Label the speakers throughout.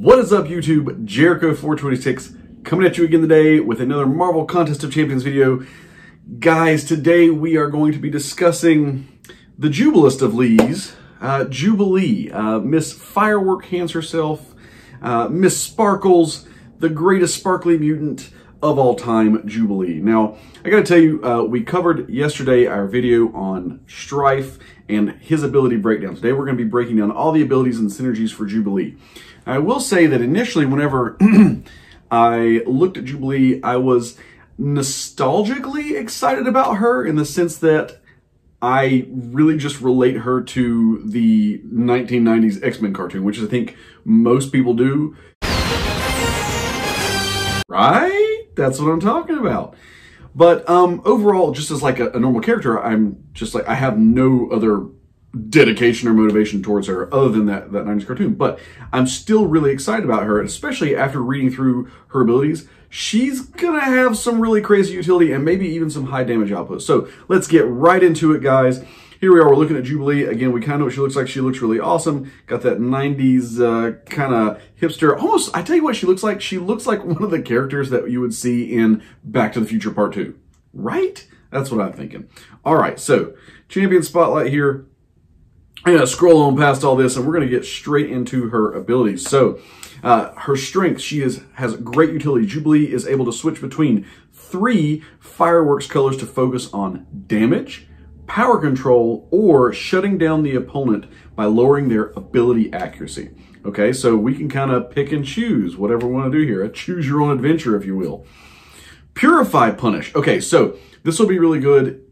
Speaker 1: What is up, YouTube? Jericho426 coming at you again today with another Marvel Contest of Champions video. Guys, today we are going to be discussing the Jubilist of Lees, Jubilee, Miss Firework Hands herself, Miss Sparkles, the greatest sparkly mutant of all time, Jubilee. Now, I gotta tell you, we covered yesterday our video on Strife and his ability breakdown. Today we're gonna be breaking down all the abilities and synergies for Jubilee. I will say that initially, whenever I looked at Jubilee, I was nostalgically excited about her in the sense that I really just relate her to the 1990s X-Men cartoon, which I think most people do. Right? That's what I'm talking about. But overall, just as like a normal character, I'm just like, I have no other dedication or motivation towards her other than that 90s cartoon. But I'm still really excited about her, especially after reading through her abilities. She's gonna have some really crazy utility and maybe even some high damage output. So let's get right into it, guys. Here we are, we're looking at Jubilee. Again, we kind of know what she looks like. She looks really awesome. Got that 90s kind of hipster, almost, I tell you what she looks like. She looks like one of the characters that you would see in Back to the Future Part 2, right? That's what I'm thinking. All right, so champion spotlight here. I'm gonna scroll on past all this and we're gonna get straight into her abilities. So her strength, she has great utility. Jubilee is able to switch between 3 fireworks colors to focus on damage, power control, or shutting down the opponent by lowering their ability accuracy. Okay, so we can kind of pick and choose whatever we want to do here. A choose your own adventure, if you will. Purify Punish. Okay, so this will be really good.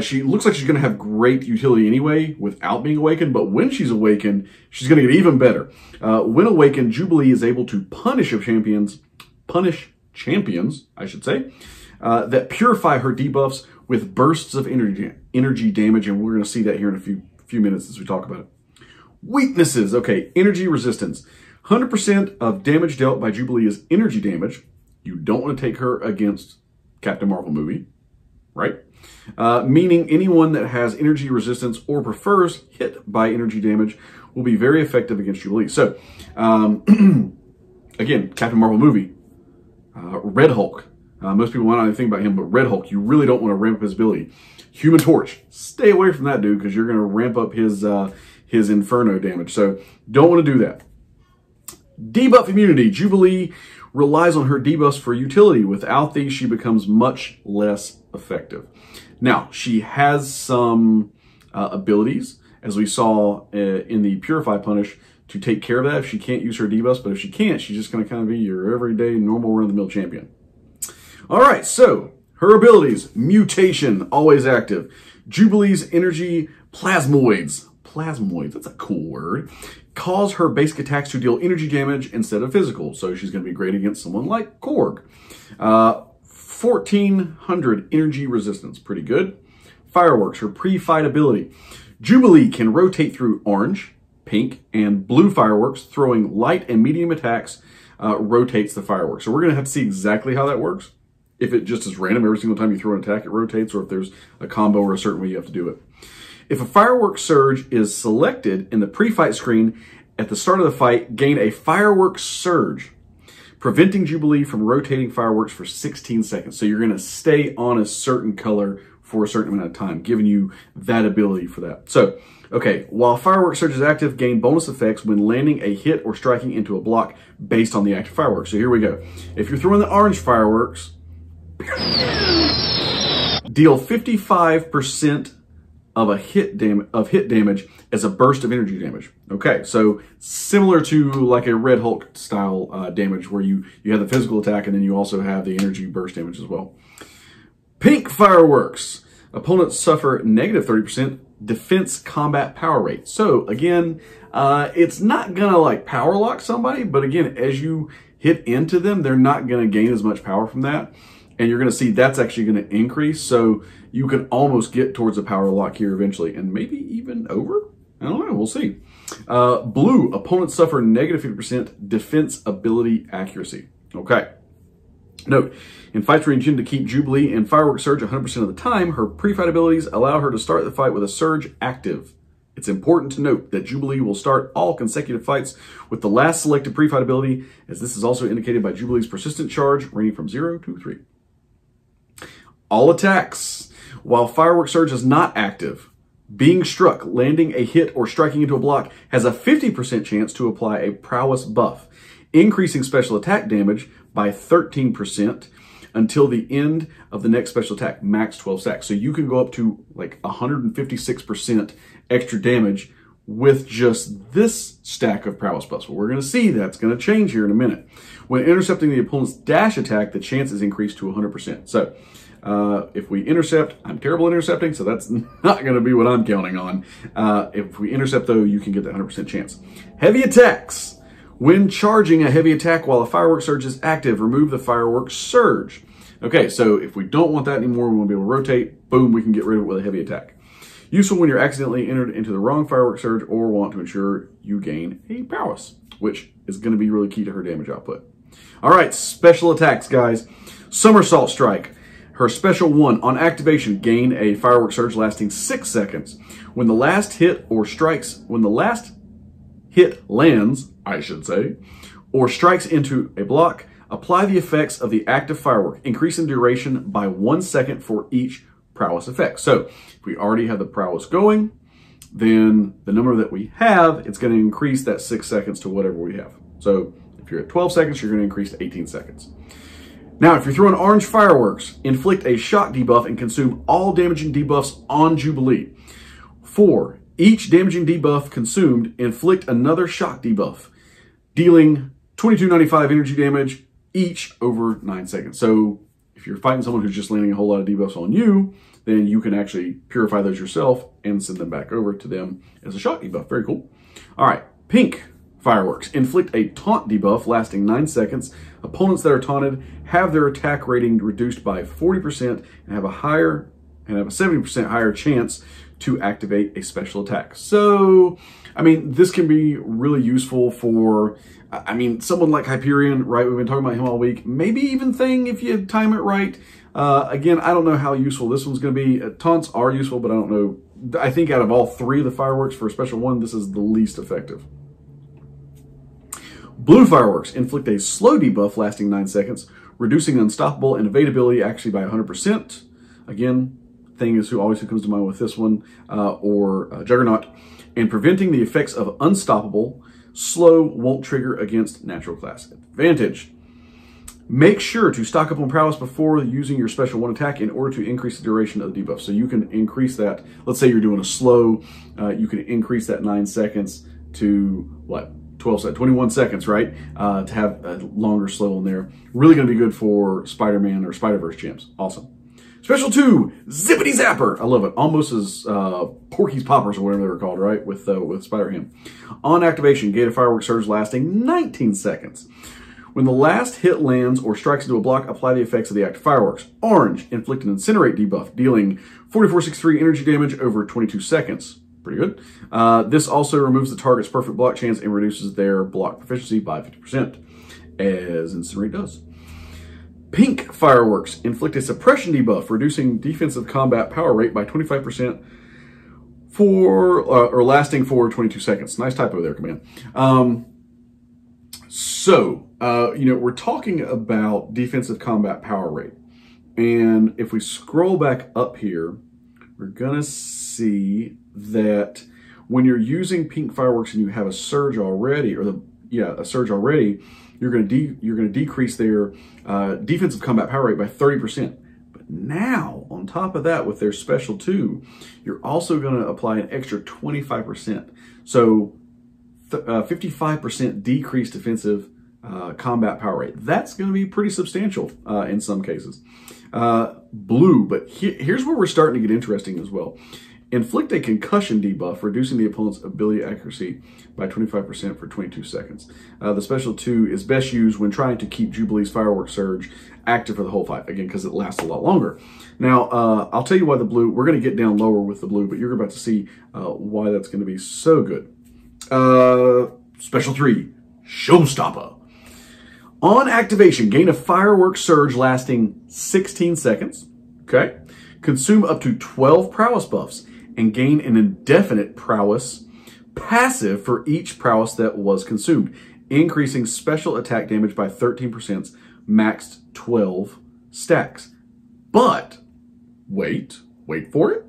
Speaker 1: She looks like she's going to have great utility anyway without being awakened, but when she's awakened, she's going to get even better. When awakened, Jubilee is able to punish champions, I should say, that purify her debuffs with bursts of energy damage, and we're going to see that here in a few minutes as we talk about it. Weaknesses. Okay, energy resistance. 100% of damage dealt by Jubilee is energy damage. You don't want to take her against Captain Marvel movie, right? Meaning anyone that has energy resistance or prefers hit by energy damage will be very effective against Jubilee. So, again, Captain Marvel movie, Red Hulk. Most people might not even think about him, but Red Hulk, you really don't want to ramp up his ability. Human Torch, stay away from that dude because you're going to ramp up his Inferno damage. So don't want to do that. Debuff Immunity. Jubilee relies on her debuffs for utility. Without these, she becomes much less effective. Now, she has some abilities, as we saw in the Purify Punish, to take care of that if she can't use her debuffs. But if she can't, she's just going to kind of be your everyday, normal, run-of-the-mill champion. All right, so her abilities. Mutation, always active. Jubilee's energy plasmoids. Plasmoids, that's a cool word. Cause her basic attacks to deal energy damage instead of physical. So she's going to be great against someone like Korg. 1400 energy resistance, pretty good. Fireworks, her pre-fight ability. Jubilee can rotate through orange, pink, and blue fireworks, throwing light and medium attacks, rotates the fireworks. So we're going to have to see exactly how that works. If it just is random, every single time you throw an attack, it rotates, or if there's a combo or a certain way you have to do it. If a Firework Surge is selected in the pre-fight screen, at the start of the fight, gain a Firework Surge, preventing Jubilee from rotating fireworks for 16 seconds. So you're going to stay on a certain color for a certain amount of time, giving you that ability for that. So, okay, while Firework Surge is active, gain bonus effects when landing a hit or striking into a block based on the active fireworks. So here we go. If you're throwing the orange fireworks, deal 55% of hit damage as a burst of energy damage. Okay, so similar to like a Red Hulk style damage where you have the physical attack and then you also have the energy burst damage as well. Pink fireworks. Opponents suffer negative 30% defense combat power rate. So again, it's not gonna like power lock somebody, but again, as you hit into them, they're not gonna gain as much power from that. And you're going to see that's actually going to increase. So you can almost get towards a power lock here eventually. And maybe even over? I don't know. We'll see. Blue. Opponents suffer negative 50% defense ability accuracy. Okay. Note, in fights where you intend to keep Jubilee and Firework Surge 100% of the time, her pre-fight abilities allow her to start the fight with a Surge active It's important to note that Jubilee will start all consecutive fights with the last selected pre-fight ability, as this is also indicated by Jubilee's persistent charge, ranging from 0 to 3. All attacks. While Firework Surge is not active, being struck, landing a hit, or striking into a block has a 50% chance to apply a Prowess buff, increasing special attack damage by 13% until the end of the next special attack, max 12 stacks. So you can go up to like 156% extra damage with just this stack of Prowess buffs. Well, we're going to see that's going to change here in a minute. When intercepting the opponent's dash attack, the chance is increased to 100%. So if we intercept, I'm terrible at intercepting, so that's not going to be what I'm counting on. If we intercept, though, you can get that 100% chance. Heavy attacks. When charging a heavy attack while a Firework Surge is active, remove the Firework Surge. Okay, so if we don't want that anymore, we want to be able to rotate, boom, we can get rid of it with a heavy attack. Useful when you're accidentally entered into the wrong Firework Surge or want to ensure you gain a Prowess, which is going to be really key to her damage output. All right, special attacks, guys. Somersault Strike. Her special 1, on activation, gain a Firework Surge lasting 6 seconds. When the last hit lands, I should say, or strikes into a block, apply the effects of the active firework, increasing duration by 1 second for each Prowess effect. So if we already have the Prowess going, then the number that we have, it's going to increase that 6 seconds to whatever we have. So if you're at 12 seconds, you're going to increase to 18 seconds. Now, if you're throwing orange fireworks, inflict a shock debuff and consume all damaging debuffs on Jubilee. 4. Each damaging debuff consumed, inflict another shock debuff, dealing 2295 energy damage each over 9 seconds. So if you're fighting someone who's just landing a whole lot of debuffs on you, then you can actually purify those yourself and send them back over to them as a shock debuff. Very cool. All right, pink fireworks. Inflict a taunt debuff lasting 9 seconds. Opponents that are taunted have their attack rating reduced by 40% and have a 70% higher chance to activate a special attack. So, I mean, this can be really useful for, I mean, someone like Hyperion, right? We've been talking about him all week. Maybe even Thing if you time it right. Again, I don't know how useful this one's going to be. Taunts are useful, but I don't know. I think out of all 3 of the fireworks for a special 1, this is the least effective. Blue fireworks inflict a slow debuff lasting 9 seconds, reducing unstoppable and evadability actually by 100%. Again, Thing is who comes to mind with this one, or Juggernaut, and preventing the effects of unstoppable. Slow won't trigger against natural class advantage. Make sure to stock up on Prowess before using your special 1 attack in order to increase the duration of the debuff. So you can increase that. Let's say you're doing a slow, you can increase that 9 seconds to what? 21 seconds, right? To have a longer slow in there. Really going to be good for Spider-Man or Spider-Verse champs. Awesome. Special 2, Zippity Zapper. I love it. Almost as Porky's Poppers or whatever they were called, right? With Spider-Ham. On activation, gain a Firework Surge lasting 19 seconds. When the last hit lands or strikes into a block, apply the effects of the active fireworks. Orange, inflict an Incinerate debuff, dealing 4463 energy damage over 22 seconds. Pretty good. This also removes the target's perfect block chance and reduces their block proficiency by 50%, as Incinerate does. Pink fireworks inflict a suppression debuff, reducing defensive combat power rate by 25% for or lasting for 22 seconds. Nice typo there, Command. You know, we're talking about defensive combat power rate, and if we scroll back up here, we're gonna see that when you're using pink fireworks and you have a surge already, a surge already, you're going to decrease their defensive combat power rate by 30%. But now, on top of that, with their special 2, you're also going to apply an extra 25%. So 55% decreased defensive combat power rate. That's going to be pretty substantial in some cases. Blue, but here's where we're starting to get interesting as well. Inflict a concussion debuff, reducing the opponent's ability accuracy by 25% for 22 seconds. The special 2 is best used when trying to keep Jubilee's Firework Surge active for the whole fight, again, because it lasts a lot longer. Now, I'll tell you why the blue, we're going to get down lower with the blue, but you're about to see why that's going to be so good. Special 3, Showstopper. On activation, gain a Firework Surge lasting 16 seconds. Okay. Consume up to 12 Prowess buffs and gain an indefinite Prowess Passive for each Prowess that was consumed, increasing special attack damage by 13%, maxed 12 stacks. But, wait for it.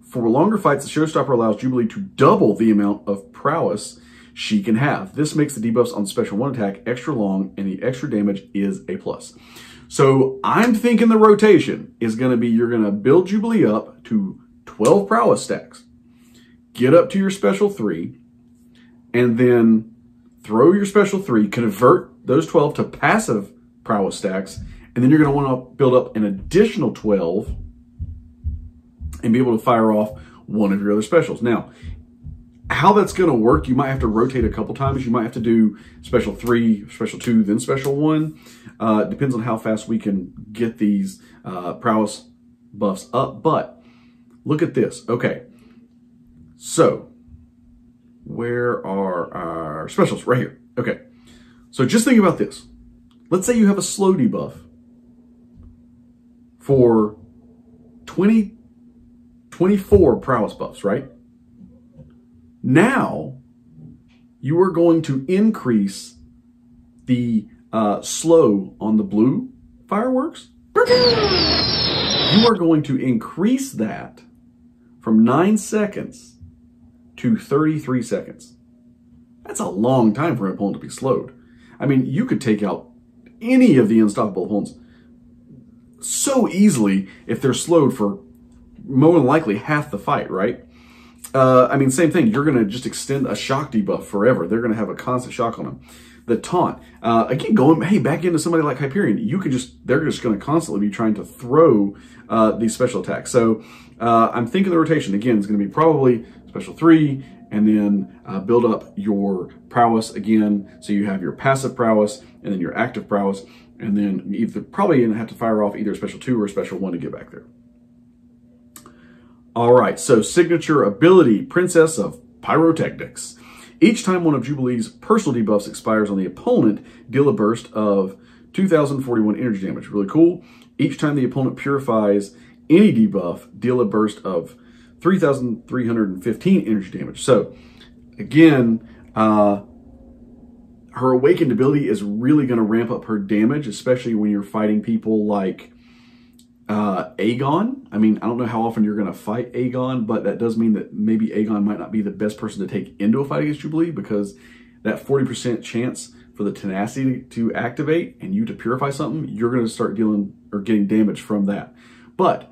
Speaker 1: For longer fights, the Showstopper allows Jubilee to double the amount of prowess she can have. This makes the debuffs on special 1 attack extra long, and the extra damage is a plus. So I'm thinking the rotation is going to be, you're going to build Jubilee up to 12 prowess stacks, get up to your special 3, and then throw your special 3, convert those 12 to passive prowess stacks, and then you're going to want to build up an additional 12 and be able to fire off one of your other specials. Now, how that's going to work, you might have to rotate a couple times. You might have to do special 3, special 2, then special 1. Depends on how fast we can get these prowess buffs up. But look at this. Okay, so where are our specials? Right here. Okay, so just think about this. Let's say you have a slow debuff for 24 prowess buffs, right? Now, you are going to increase the slow on the blue fireworks. You are going to increase that from 9 seconds to 33 seconds. That's a long time for an opponent to be slowed. I mean, you could take out any of the unstoppable opponents so easily if they're slowed for more than likely half the fight, right? I mean, same thing. You're going to just extend a shock debuff forever. They're going to have a constant shock on them. The taunt, again, going back into somebody like Hyperion, they're just going to constantly be trying to throw these special attacks. So I'm thinking the rotation again is going to be probably special 3, and then build up your prowess again. So you have your passive prowess and then your active prowess, and then probably going to have to fire off either a special 2 or a special 1 to get back there. All right, so signature ability, Princess of Pyrotechnics. Each time one of Jubilee's personal debuffs expires on the opponent, deal a burst of 2,041 energy damage. Really cool. Each time the opponent purifies any debuff, deal a burst of 3,315 energy damage. So, again, her awakened ability is really going to ramp up her damage, especially when you're fighting people like Aegon. I mean, I don't know how often you're going to fight Aegon, but that does mean that maybe Aegon might not be the best person to take into a fight against Jubilee, because that 40% chance for the tenacity to activate and you to purify something, you're going to start dealing or getting damage from that. But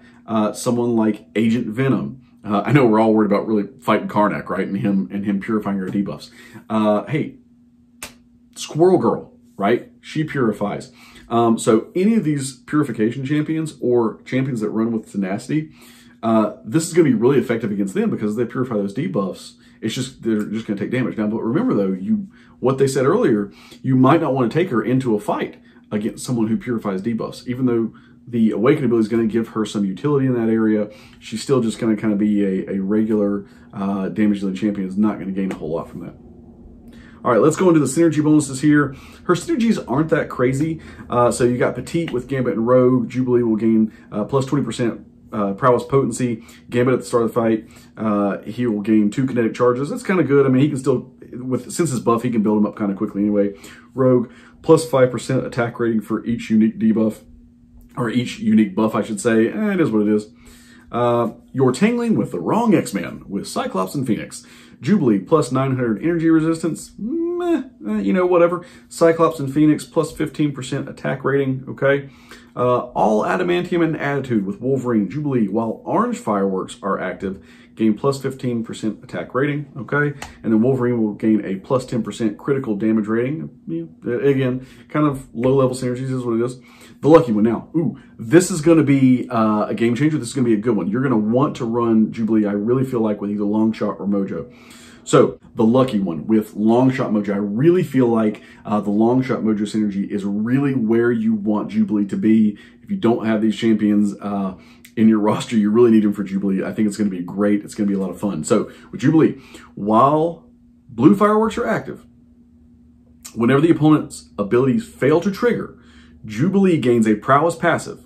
Speaker 1: someone like Agent Venom, I know we're all worried about really fighting Karnak, right? And him purifying our debuffs. Hey, Squirrel Girl, right? She purifies. So any of these purification champions or champions that run with tenacity, this is going to be really effective against them, because they purify those debuffs. They're just going to take damage. Now, but remember though, what they said earlier, you might not want to take her into a fight against someone who purifies debuffs. Even though the awakened ability is going to give her some utility in that area, she's still just going to kind of be a regular damage dealing champion. Is not going to gain a whole lot from that. All right, let's go into the synergy bonuses here. Her synergies aren't that crazy. So you got Petite with Gambit and Rogue. Jubilee will gain plus 20% prowess potency. Gambit at the start of the fight, he will gain 2 kinetic charges. That's kind of good. I mean, he can still, since his buff, he can build him up kind of quickly anyway. Rogue, plus 5% attack rating for each unique debuff, or each unique buff, I should say. It is what it is. You're tangling with the wrong X-Man with Cyclops and Phoenix. Jubilee, plus 900 energy resistance. You know, whatever. Cyclops and Phoenix, plus 15% attack rating, okay? All Adamantium and Attitude with Wolverine, Jubilee, while Orange Fireworks are active, gain plus 15% attack rating, okay? And then Wolverine will gain a plus 10% critical damage rating. Again, kind of low-level synergies is what it is. The lucky one now. Ooh, this is going to be a game changer. This is going to be a good one. You're going to want to run Jubilee, I really feel like, with either Longshot or Mojo. So, the lucky one with Longshot Mojo. I really feel like the Longshot Mojo synergy is really where you want Jubilee to be. If you don't have these champions in your roster, you really need them for Jubilee. I think it's going to be great. It's going to be a lot of fun. So, with Jubilee, while blue fireworks are active, whenever the opponent's abilities fail to trigger, Jubilee gains a Prowess Passive.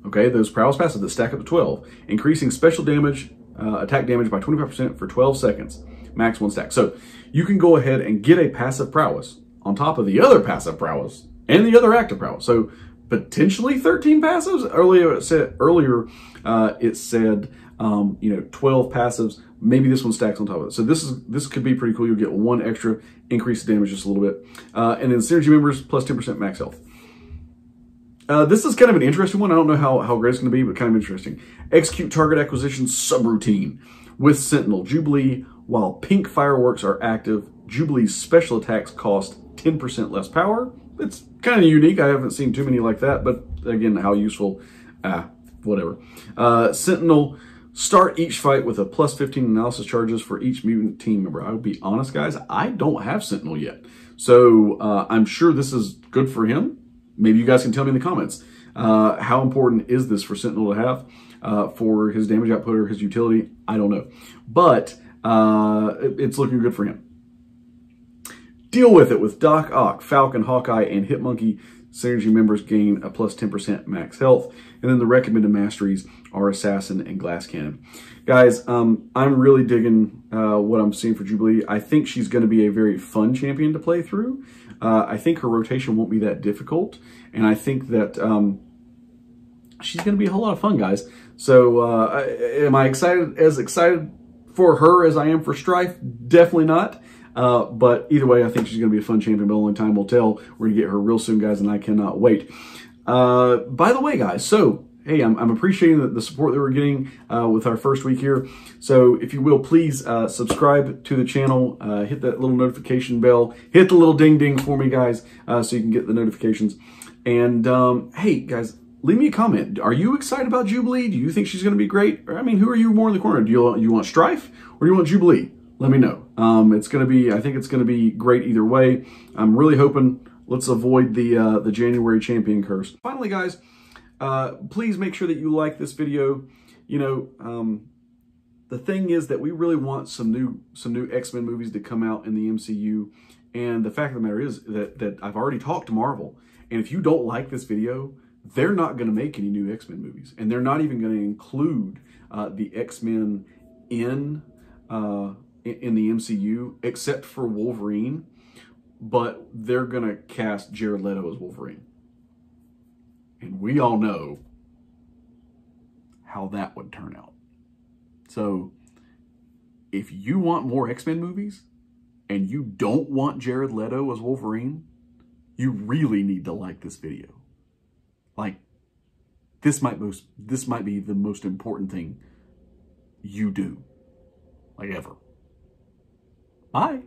Speaker 1: Okay, those Prowess Passive that stack up to 12, increasing special damage attack damage by 25% for 12 seconds. Max 1 stack. So you can go ahead and get a passive prowess on top of the other passive prowess and the other active prowess. So potentially 13 passives. Earlier it said 12 passives. Maybe this one stacks on top of it. So this could be pretty cool. You'll get one extra increase in damage just a little bit. And then synergy members plus 10% max health. This is kind of an interesting one. I don't know how great it's going to be, but kind of interesting. Execute target acquisition subroutine with Sentinel Jubilee while pink fireworks are active. Jubilee's special attacks cost 10% less power. It's kind of unique. I haven't seen too many like that, but again, how useful, whatever. Sentinel, start each fight with a plus 15 analysis charges for each mutant team member. I will be honest, guys, I don't have Sentinel yet. So I'm sure this is good for him. Maybe you guys can tell me in the comments. How important is this for Sentinel to have for his damage output or his utility? I don't know. But it's looking good for him. Deal with it with Doc Ock, Falcon, Hawkeye, and Hitmonkey. Synergy members gain a plus 10% max health. And then the recommended masteries are Assassin and Glass Cannon. Guys, I'm really digging what I'm seeing for Jubilee. I think she's going to be a very fun champion to play through. I think her rotation won't be that difficult. And I think that she's going to be a whole lot of fun, guys. So am I excited for her as I am for Strife? Definitely not. But either way, I think she's going to be a fun champion, but only time will tell. We're going to get her real soon, guys, and I cannot wait. By the way, guys, so, hey, I'm appreciating the support that we're getting with our first week here. So if you will, please subscribe to the channel, hit that little notification bell, hit the little ding-ding for me, guys, so you can get the notifications. And, hey, guys, leave me a comment. Are you excited about Jubilee? Do you think she's going to be great? Or, I mean, who are you more in the corner? Do you want Strife or do you want Jubilee? Let me know. It's going to be, I think it's going to be great either way. I'm really hoping, let's avoid the January champion curse. Finally, guys, please make sure that you like this video. You know, the thing is that we really want some new X-Men movies to come out in the MCU. And the fact of the matter is that I've already talked to Marvel. And if you don't like this video, they're not going to make any new X-Men movies. And they're not even going to include the X-Men in the MCU, except for Wolverine, but they're going to cast Jared Leto as Wolverine. And we all know how that would turn out. So, if you want more X-Men movies, and you don't want Jared Leto as Wolverine, you really need to like this video. Like, this might be the most important thing you do, like ever. Bye.